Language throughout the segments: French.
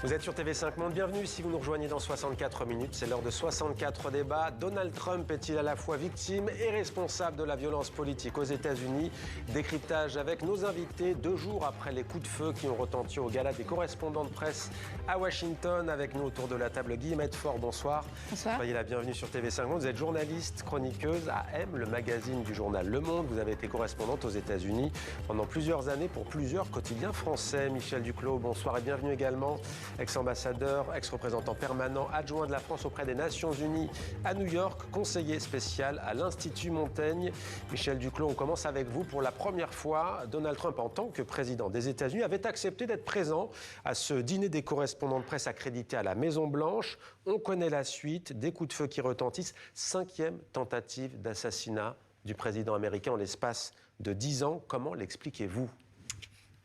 Vous êtes sur TV5 Monde, bienvenue si vous nous rejoignez dans 64 minutes. C'est l'heure de 64 débats. Donald Trump est-il à la fois victime et responsable de la violence politique aux États-Unis? Décryptage avec nos invités 2 jours après les coups de feu qui ont retenti au gala des correspondants de presse à Washington. Avec nous autour de la table, Guillemette Faure, bonsoir. Bonsoir. Soyez la bienvenue sur TV5 Monde. Vous êtes journaliste, chroniqueuse à M, le magazine du journal Le Monde. Vous avez été correspondante aux États-Unis pendant plusieurs années pour plusieurs quotidiens français. Michel Duclos, bonsoir et bienvenue également. Ex-ambassadeur, ex-représentant permanent, adjoint de la France auprès des Nations Unies à New York, conseiller spécial à l'Institut Montaigne. Michel Duclos, on commence avec vous. Pour la première fois, Donald Trump, en tant que président des États-Unis, avait accepté d'être présent à ce dîner des correspondants de presse accrédité à la Maison-Blanche. On connaît la suite, des coups de feu qui retentissent. 5e tentative d'assassinat du président américain en l'espace de 10 ans. Comment l'expliquez-vous ?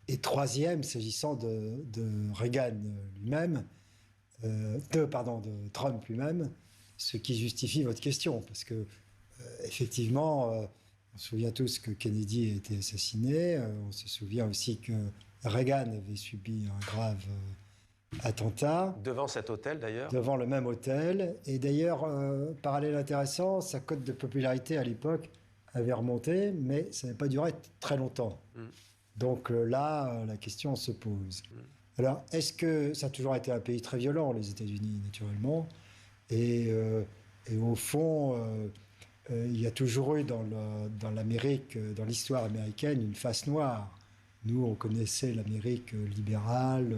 Et 3e, s'agissant de Reagan lui-même, de Trump lui-même, ce qui justifie votre question. Parce que, effectivement, on se souvient tous que Kennedy a été assassiné. On se souvient aussi que Reagan avait subi un grave attentat. Devant cet hôtel, d'ailleurs. Devant le même hôtel. Et d'ailleurs, parallèle intéressant, sa cote de popularité à l'époque avait remonté, mais ça n'a pas duré très longtemps. Donc là, la question se pose. Alors, est-ce que ça a toujours été un pays très violent, les États-Unis, naturellement, et au fond, il y a toujours eu dans l'Amérique, dans l'histoire américaine, une face noire. Nous, on connaissait l'Amérique libérale,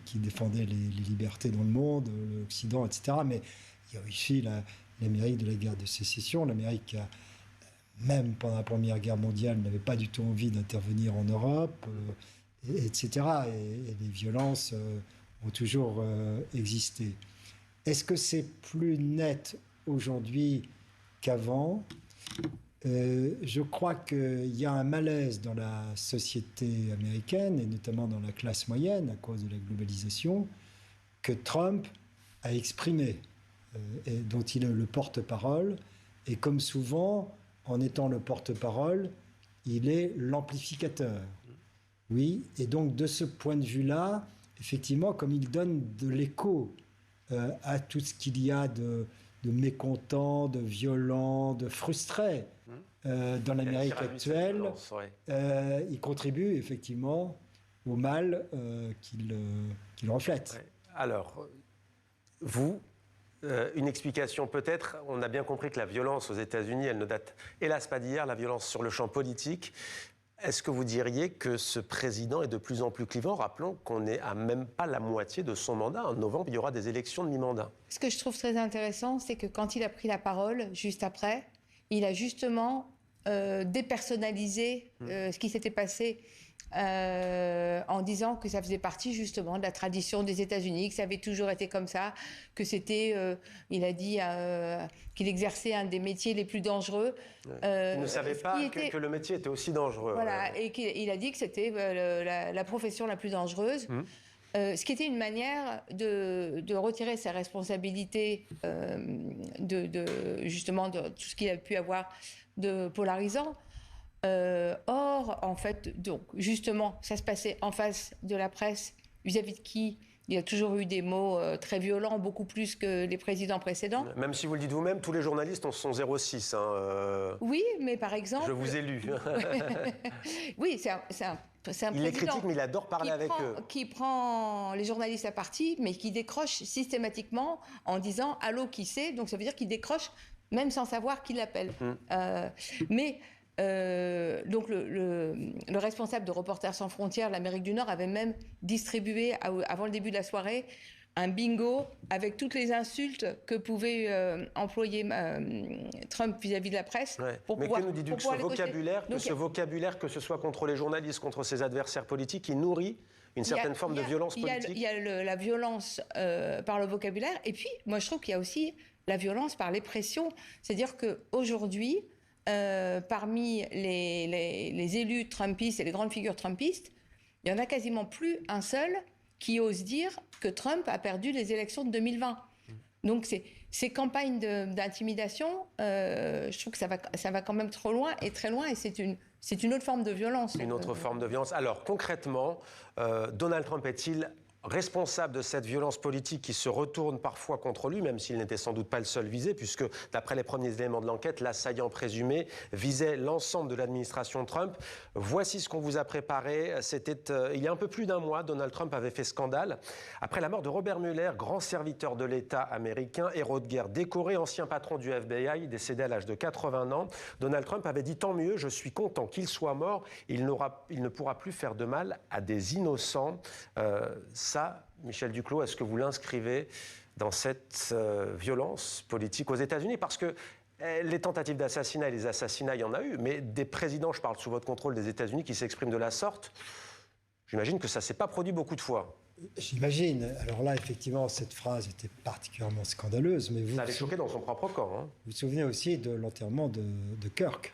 qui défendait les libertés dans le monde, l'Occident, etc. Mais il y a aussi l'Amérique de la guerre de sécession, l'Amérique même pendant la Première Guerre mondiale, n'avait pas du tout envie d'intervenir en Europe, etc. Et les violences ont toujours existé. Est-ce que c'est plus net aujourd'hui qu'avant ? Je crois qu'il y a un malaise dans la société américaine, et notamment dans la classe moyenne, à cause de la globalisation, que Trump a exprimé, et dont il est le porte-parole. Et comme souvent, en étant le porte-parole, il est l'amplificateur. Oui, et donc de ce point de vue-là, effectivement, comme il donne de l'écho à tout ce qu'il y a de mécontents, de violents, de frustrés dans l'Amérique actuelle, il contribue effectivement au mal qu'il reflète. Ouais. Alors, vous... une explication peut-être, on a bien compris que la violence aux États-Unis, elle ne date hélas pas d'hier, la violence sur le champ politique. Est-ce que vous diriez que ce président est de plus en plus clivant? Rappelons qu'on n'est à même pas la moitié de son mandat. En novembre, il y aura des élections de mi-mandat. Ce que je trouve très intéressant, c'est que quand il a pris la parole, juste après, il a justement dépersonnalisé ce qui s'était passé en disant que ça faisait partie justement de la tradition des États-Unis, que ça avait toujours été comme ça, que c'était, il a dit qu'il exerçait un des métiers les plus dangereux. Il ne savait pas que le métier était aussi dangereux. Voilà, et qu'il a dit que c'était la profession la plus dangereuse. Ce qui était une manière de retirer ses responsabilités justement de tout ce qu'il a pu avoir de polarisant. Or, en fait, donc, justement, ça se passait en face de la presse, vis-à-vis de qui il y a toujours eu des mots très violents, beaucoup plus que les présidents précédents. Même si vous le dites vous-même, tous les journalistes en sont 06. Oui, mais par exemple... Je vous ai lu. Oui, c'est un il les critique, mais il adore parler avec eux. Qui prend les journalistes à partie, mais qui décroche systématiquement en disant « Allô, qui c'est ?» Donc ça veut dire qu'il décroche même sans savoir qui l'appelle. Donc le responsable de Reporters sans frontières, l'Amérique du Nord, avait même distribué, avant le début de la soirée, un bingo avec toutes les insultes que pouvait employer Trump vis-à-vis de la presse. Ouais. Mais que nous dites-vous que ce vocabulaire, que ce soit contre les journalistes, contre ses adversaires politiques, il nourrit une certaine forme de violence politique? Il y a la violence par le vocabulaire, et puis moi je trouve qu'il y a aussi la violence par les pressions. C'est-à-dire qu'aujourd'hui, parmi les élus trumpistes et les grandes figures trumpistes, il n'y en a quasiment plus un seul qui ose dire que Trump a perdu les élections de 2020. Donc ces campagnes d'intimidation, je trouve que ça va quand même trop loin, et c'est une autre forme de violence. Une autre forme de violence. Alors concrètement, Donald Trump est-il responsable de cette violence politique qui se retourne parfois contre lui, même s'il n'était sans doute pas le seul visé, puisque d'après les premiers éléments de l'enquête, l'assaillant présumé visait l'ensemble de l'administration Trump. Voici ce qu'on vous a préparé. C'était il y a un peu plus d'un mois, Donald Trump avait fait scandale. Après la mort de Robert Mueller, grand serviteur de l'État américain, héros de guerre décoré, ancien patron du FBI, décédé à l'âge de 80 ans, Donald Trump avait dit « Tant mieux, je suis content qu'il soit mort, il ne pourra plus faire de mal à des innocents ». Ça, Michel Duclos, est-ce que vous l'inscrivez dans cette violence politique aux États-Unis? Parce que les tentatives d'assassinat et les assassinats, il y en a eu, mais des présidents, je parle sous votre contrôle, des États-Unis qui s'expriment de la sorte, j'imagine que ça ne s'est pas produit beaucoup de fois. J'imagine. Alors là, effectivement, cette phrase était particulièrement scandaleuse. Mais ça allait choquer dans son propre camp. Hein. Vous vous souvenez aussi de l'enterrement de Kirk.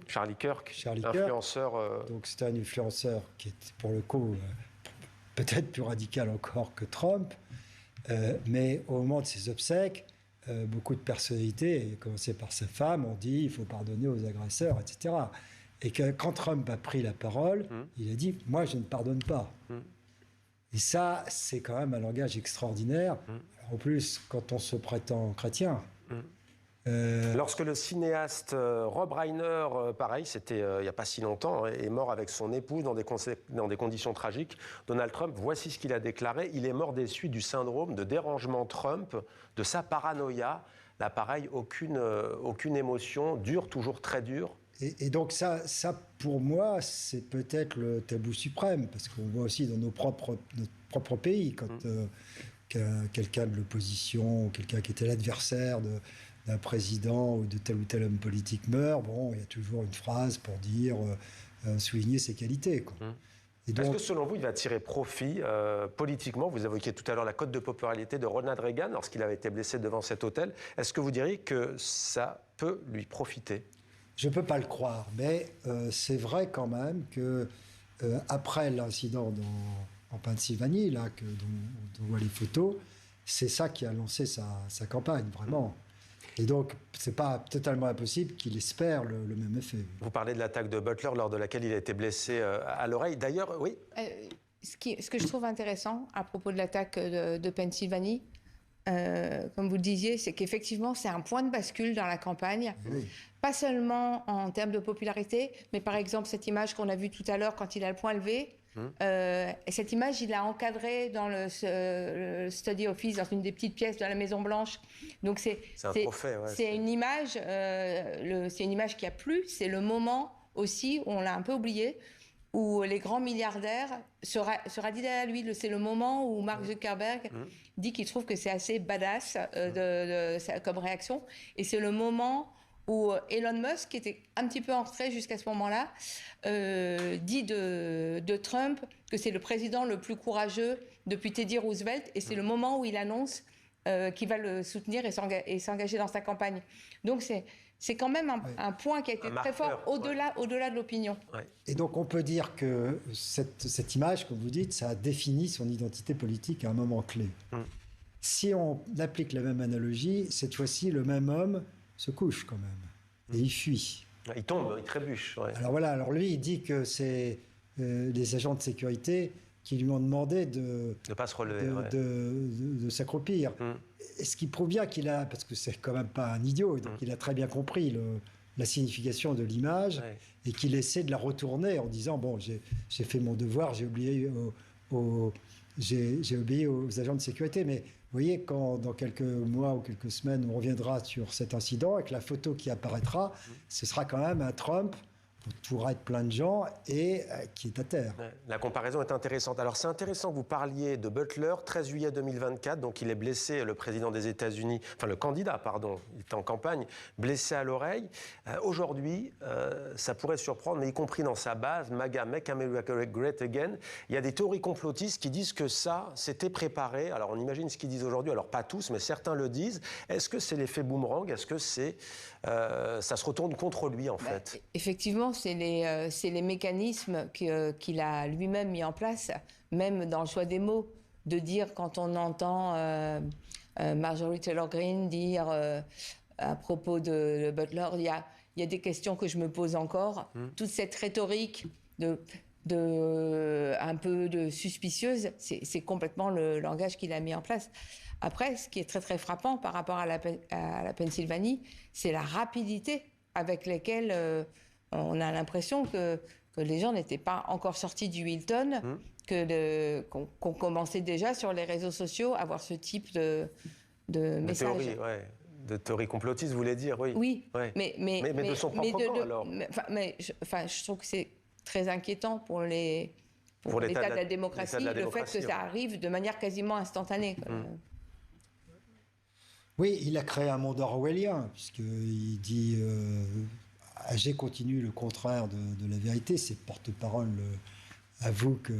Charlie Kirk, influenceur. Donc c'était un influenceur qui était pour le coup peut-être plus radical encore que Trump. Mais au moment de ses obsèques, beaucoup de personnalités, à commencer par sa femme, ont dit il faut pardonner aux agresseurs, etc. Et que quand Trump a pris la parole, il a dit moi je ne pardonne pas. Et ça, c'est quand même un langage extraordinaire. En plus, quand on se prétend chrétien. Lorsque le cinéaste Rob Reiner, pareil, c'était il n'y a pas si longtemps, est mort avec son épouse dans des conditions tragiques, Donald Trump, voici ce qu'il a déclaré. Il est mort des suites du syndrome de dérangement Trump, de sa paranoïa. Là, pareil, aucune émotion, dure, toujours très dure. Et donc ça, pour moi, c'est peut-être le tabou suprême, parce qu'on voit aussi dans notre propre pays, quand quelqu'un de l'opposition, ou quelqu'un qui était l'adversaire d'un président ou de tel ou tel homme politique meurt, bon, il y a toujours une phrase pour dire, souligner ses qualités, quoi. Et donc, est-ce que selon vous, il va tirer profit politiquement? Vous évoquiez tout à l'heure la cote de popularité de Ronald Reagan lorsqu'il avait été blessé devant cet hôtel. Est-ce que vous diriez que ça peut lui profiter? Je ne peux pas le croire, mais c'est vrai quand même que après l'incident en Pennsylvanie, là, dont on voit les photos, c'est ça qui a lancé sa campagne, vraiment. Et donc, ce n'est pas totalement impossible qu'il espère le même effet. Vous parlez de l'attaque de Butler, lors de laquelle il a été blessé à l'oreille. D'ailleurs, oui. Ce que je trouve intéressant à propos de l'attaque de Pennsylvanie, comme vous le disiez, c'est qu'effectivement, c'est un point de bascule dans la campagne. Oui. Pas seulement en termes de popularité, mais par exemple, cette image qu'on a vue tout à l'heure quand il a le poing levé. Cette image, il l'a encadrée dans le study office, dans une des petites pièces de la Maison-Blanche. Donc c'est un trophée. Ouais, c'est une image, c'est une image qui a plu. C'est le moment aussi où on l'a un peu oublié, où les grands milliardaires se radient derrière lui. C'est le moment où Mark Zuckerberg dit qu'il trouve que c'est assez badass comme réaction. Et c'est le moment où Elon Musk, qui était un petit peu en retrait jusqu'à ce moment-là, dit de Trump que c'est le président le plus courageux depuis Teddy Roosevelt. Et c'est le moment où il annonce qu'il va le soutenir et s'engager dans sa campagne. Donc c'est quand même un point qui a été très fort au-delà de l'opinion. Ouais. Et donc on peut dire que cette image, comme vous dites, ça a défini son identité politique à un moment clé. Si on applique la même analogie, cette fois-ci, le même homme se couche quand même. Et il fuit. Il tombe, il trébuche. Ouais. Alors voilà, alors lui, il dit que c'est les agents de sécurité qui lui ont demandé de pas se relever, de s'accroupir. Ce qui prouve bien qu'il a, parce que c'est quand même pas un idiot, donc il a très bien compris la signification de l'image et qu'il essaie de la retourner en disant bon, j'ai fait mon devoir, j'ai obéi aux agents de sécurité, mais vous voyez, quand dans quelques mois ou quelques semaines, on reviendra sur cet incident et que la photo qui apparaîtra, ce sera quand même un Trump entouré de plein de gens et qui est à terre. La comparaison est intéressante. Alors c'est intéressant que vous parliez de Butler, 13 juillet 2024, donc il est blessé, le président des États-Unis, enfin le candidat, pardon, il est en campagne, blessé à l'oreille. Aujourd'hui, ça pourrait surprendre, mais y compris dans sa base, MAGA, Make America Great Again, il y a des théories complotistes qui disent que ça, c'était préparé. Alors on imagine ce qu'ils disent aujourd'hui, alors pas tous, mais certains le disent. Est-ce que c'est l'effet boomerang? Est-ce que ça se retourne contre lui, en fait? Effectivement, c'est les mécanismes qu'il a lui-même mis en place, même dans le choix des mots, de dire quand on entend Marjorie Taylor Greene dire à propos de Butler, il y a des questions que je me pose encore. Toute cette rhétorique de un peu de suspicieuse, c'est complètement le langage qu'il a mis en place. Après, ce qui est très très frappant par rapport à la Pennsylvanie, c'est la rapidité avec laquelle on a l'impression que les gens n'étaient pas encore sortis du Hilton, qu'on commençait déjà sur les réseaux sociaux à avoir ce type de messages. Théorie, ouais. De théorie complotiste, vous voulez dire, oui. Oui, ouais. mais de son propre camp, alors. Je trouve que c'est très inquiétant pour l'état de la démocratie, le fait que ça arrive de manière quasiment instantanée. Oui, il a créé un monde orwellien, puisqu'il dit Agé continue le contraire de la vérité. Ses porte-parole avouent que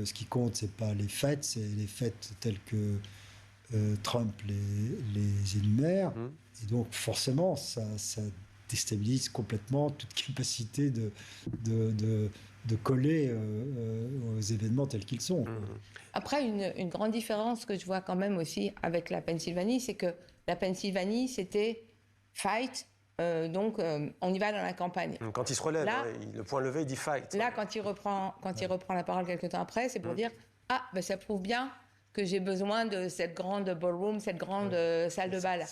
ce qui compte, c'est pas les faits, c'est les faits tels que Trump les énumère. Et donc, forcément, ça déstabilise complètement toute capacité de coller aux événements tels qu'ils sont. Après, une grande différence que je vois quand même aussi avec la Pennsylvanie, c'est que la Pennsylvanie, c'était fight, donc on y va dans la campagne. Quand il se relève, là, le point levé, il dit fight. Là, quand il reprend la parole quelques temps après, c'est pour dire « Ah, ben ça prouve bien que j'ai besoin de cette grande ballroom, cette grande salle de bal. »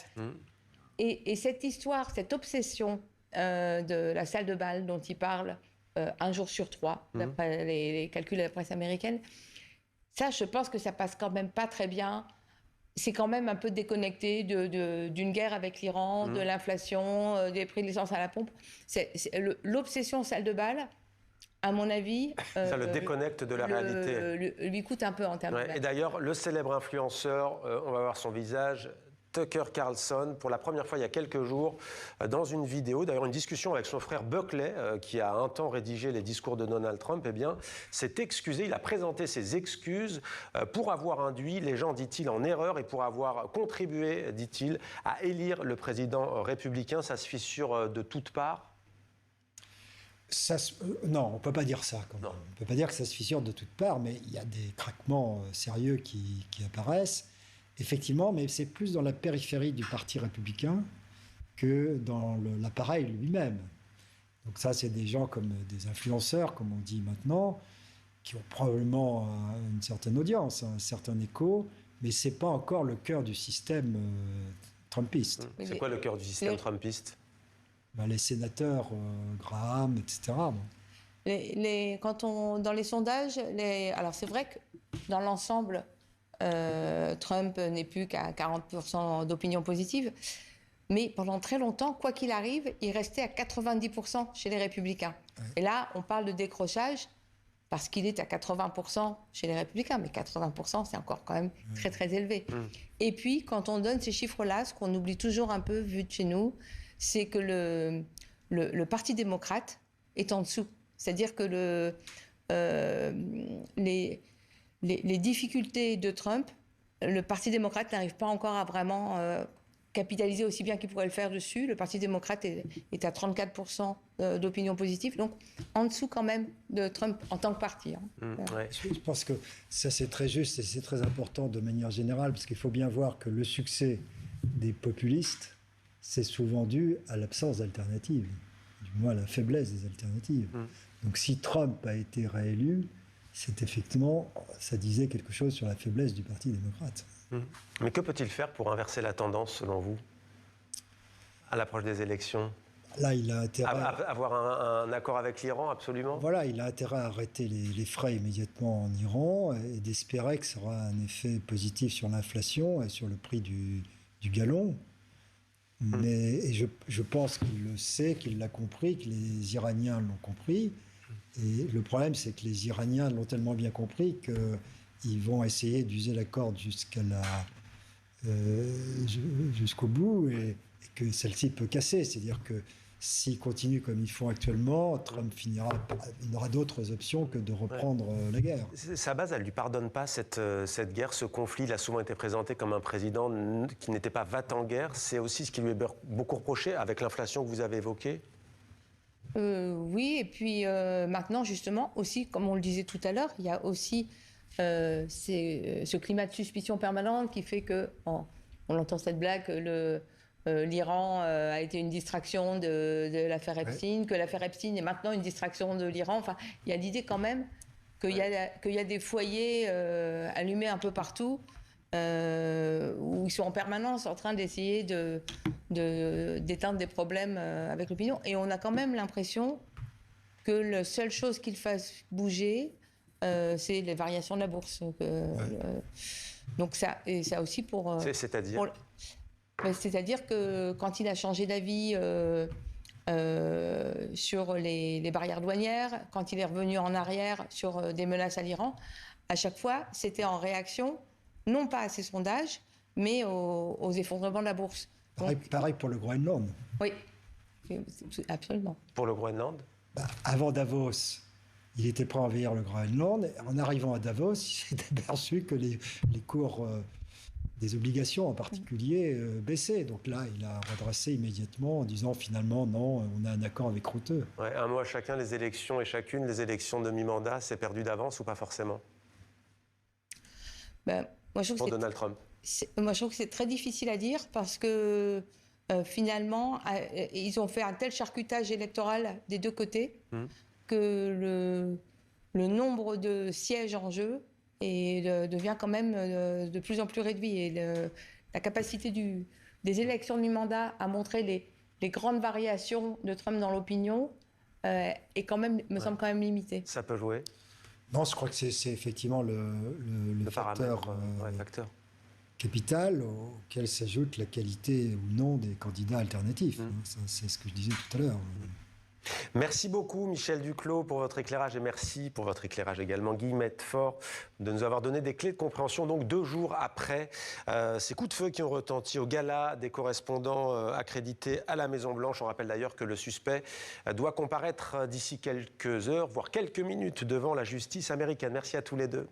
Et cette histoire, cette obsession de la salle de bal dont il parle un jour sur 3, d'après les calculs de la presse américaine, ça, je pense que ça passe quand même pas très bien. C'est quand même un peu déconnecté d'une guerre avec l'Iran, de l'inflation, des prix de l'essence à la pompe. L'obsession salle de bal, à mon avis... ça le déconnecte de la réalité. Lui coûte un peu en termes de... Et d'ailleurs, le célèbre influenceur, on va voir son visage... Tucker Carlson, pour la première fois il y a quelques jours, dans une vidéo, d'ailleurs une discussion avec son frère Buckley, qui a un temps rédigé les discours de Donald Trump, eh bien, s'est excusé, il a présenté ses excuses pour avoir induit les gens, dit-il, en erreur et pour avoir contribué, dit-il, à élire le président républicain. Ça se fissure de toutes parts. Non, on ne peut pas dire ça. On ne peut pas dire que ça se fissure de toutes parts, mais il y a des craquements sérieux qui apparaissent. Effectivement, mais c'est plus dans la périphérie du Parti républicain que dans l'appareil lui-même. Donc ça, c'est des gens comme des influenceurs, comme on dit maintenant, qui ont probablement une certaine audience, un certain écho, mais ce n'est pas encore le cœur du système trumpiste. C'est quoi le cœur du système trumpiste ? Les sénateurs, Graham, etc. Dans les sondages, alors c'est vrai que dans l'ensemble... Trump n'est plus qu'à 40% d'opinion positive, mais pendant très longtemps, quoi qu'il arrive, il restait à 90% chez les républicains. Ouais. Et là, on parle de décrochage parce qu'il est à 80% chez les républicains, mais 80%, c'est encore quand même très très élevé. Et puis, quand on donne ces chiffres-là, ce qu'on oublie toujours un peu, vu de chez nous, c'est que le Parti démocrate est en dessous. C'est-à-dire que les difficultés de Trump, le Parti démocrate n'arrive pas encore à vraiment capitaliser aussi bien qu'il pourrait le faire dessus. Le Parti démocrate est à 34% d'opinion positive, donc en dessous quand même de Trump en tant que parti. Je pense que ça c'est très juste et c'est très important de manière générale, parce qu'il faut bien voir que le succès des populistes, c'est souvent dû à l'absence d'alternatives, du moins à la faiblesse des alternatives. Donc si Trump a été réélu, c'est effectivement, ça disait quelque chose sur la faiblesse du Parti démocrate. Mais que peut-il faire pour inverser la tendance, selon vous, à l'approche des élections ? Là, il a intérêt avoir un accord avec l'Iran, absolument. Voilà, il a intérêt à arrêter les frais immédiatement en Iran et d'espérer que ça aura un effet positif sur l'inflation et sur le prix du gallon. Mais je pense qu'il le sait, qu'il l'a compris, que les Iraniens l'ont compris. Et le problème, c'est que les Iraniens l'ont tellement bien compris qu'ils vont essayer d'user la corde jusqu'au bout et que celle-ci peut casser. C'est-à-dire que s'ils continuent comme ils font actuellement, Trump il n'aura d'autres options que de reprendre la guerre. Sa base, elle ne lui pardonne pas cette guerre, ce conflit. Il a souvent été présenté comme un président qui n'était pas va-t-en-guerre. C'est aussi ce qui lui est beaucoup reproché avec l'inflation que vous avez évoquée. Oui, et puis maintenant, justement, aussi, comme on le disait tout à l'heure, il y a aussi ce climat de suspicion permanente qui fait que, on entend cette blague, l'Iran a été une distraction de l'affaire Epstein, que l'affaire Epstein est maintenant une distraction de l'Iran. Enfin, il y a l'idée quand même qu'il y a des foyers allumés un peu partout, où ils sont en permanence en train d'essayer d'éteindre des problèmes avec l'opinion. Et on a quand même l'impression que la seule chose qu'ils fassent bouger, c'est les variations de la bourse. Donc ça aussi pour... C'est-à-dire C'est-à-dire que quand il a changé d'avis sur les barrières douanières, quand il est revenu en arrière sur des menaces à l'Iran, à chaque fois, c'était en réaction, non pas à ces sondages, mais aux effondrements de la bourse. Pareil pour le Groenland. Oui, absolument. Pour le Groenland? Avant Davos, il était prêt à envahir le Groenland. En arrivant à Davos, il s'est aperçu que les cours des obligations en particulier baissaient. Donc là, il a redressé immédiatement en disant finalement non, on a un accord avec Rutte. Ouais, un mot à chacun, les élections et chacune, les élections de mi-mandat, c'est perdu d'avance ou pas forcément? Moi, je trouve pour Donald Trump. Moi, je trouve que c'est très difficile à dire parce que finalement, ils ont fait un tel charcutage électoral des deux côtés que le nombre de sièges en jeu devient quand même de plus en plus réduit. Et la capacité des élections de mi-mandat à montrer les grandes variations de Trump dans l'opinion est quand même, me semble quand même limitée. Ça peut jouer? Non, je crois que c'est effectivement le facteur capital auquel s'ajoute la qualité ou non des candidats alternatifs. C'est ce que je disais tout à l'heure. Merci beaucoup Michel Duclos pour votre éclairage et merci pour votre éclairage également Guillemette Faure de nous avoir donné des clés de compréhension donc 2 jours après ces coups de feu qui ont retenti au gala des correspondants accrédités à la Maison-Blanche. On rappelle d'ailleurs que le suspect doit comparaître d'ici quelques heures, voire quelques minutes devant la justice américaine. Merci à tous les deux.